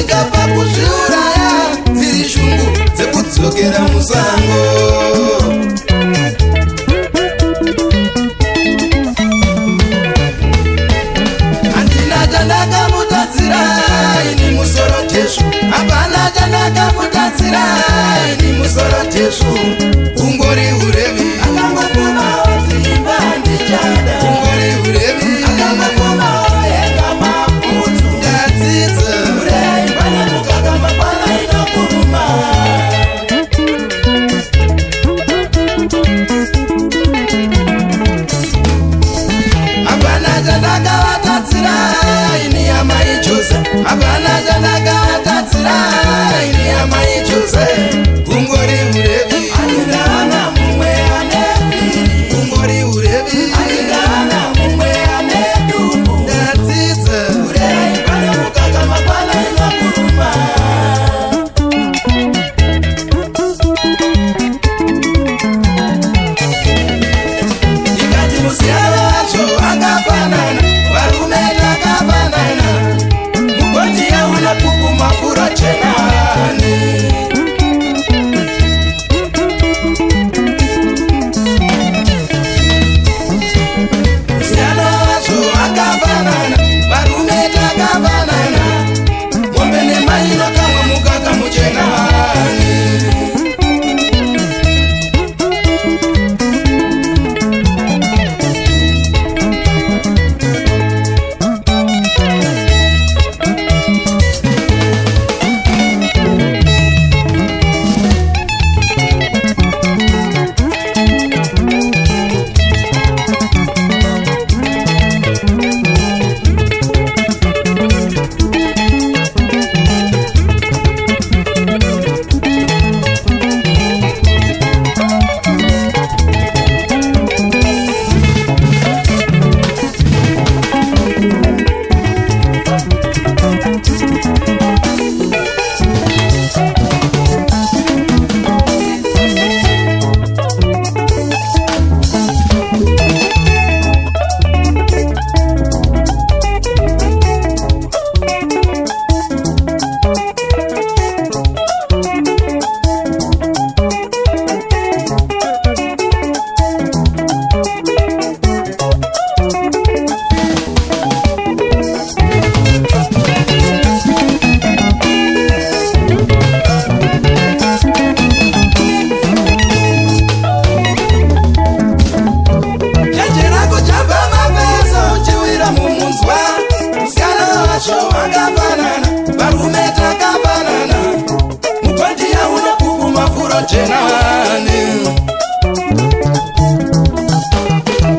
kusvika pakuzviuraya dziri shungu dzekudzokera musango. Handina chandakamutatsira ini musoro teshu, hapana chandakamutatsira ini musoro teshu. Ungori urevi akangokomawo dzimba ndichada, ungori urevi akangokomawo yenga maputsu ndadzidza urei pane mukaka mapana inokuruma. Hapana chandakavatatsira ini amai Jose, hapana chandakavatatsira ini amai Jose. Ungori urevi aindana mumwe ane vhiri, ungori urevi aindana mumwe ane dubu ndadzidza urei pane mukaka mapana inokuruma. Ikati musiyano wacho akafanana, varume takafanana, mugondi yauna pupu mafuro chenani. Musiyano wacho akafanana, varume takafanana, mombe nemaino kamwe mukaka muchenani.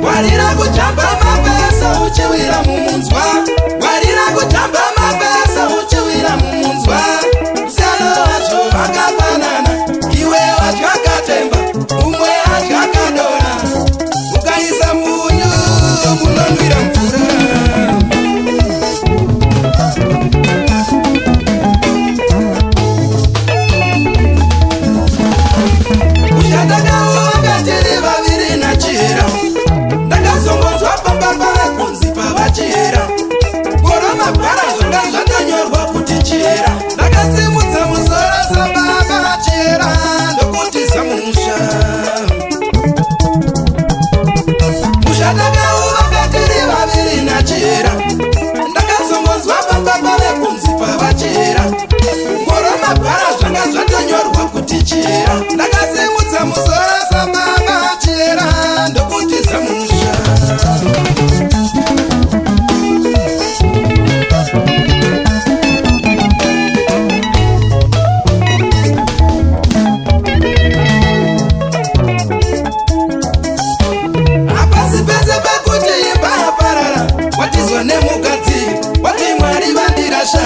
Warira kujamba mapesa uchiwira mumunzwa, warira kujamba mapesa uchiwira mumunzwa. Musiyano wacho vakafanana, iwe wadya katemba, umwe adya kadora. Ukaisa munyu munonwira mvura. Uchatakawo vakatiri vaviri nachira, ndakazongonzwa pambapa vekunzi pavachira. Goro mabhara zvanga zvakanyorwa kuti chira, ndakasimudza musoro sababa chira ndokuti zamusha. Uchatakawo vakatiri vaviri nachira, ndakazongonzwa pambapa vekunzi pavachira. Goro mabhara zvanga zvakanyorwa kuti chira, ndakasimudza musoro sababa chira ndokuti zamusha. Hapasi pese pekuti imba yaparara, watizwa nemukadzi, wati Mwari vandirasha.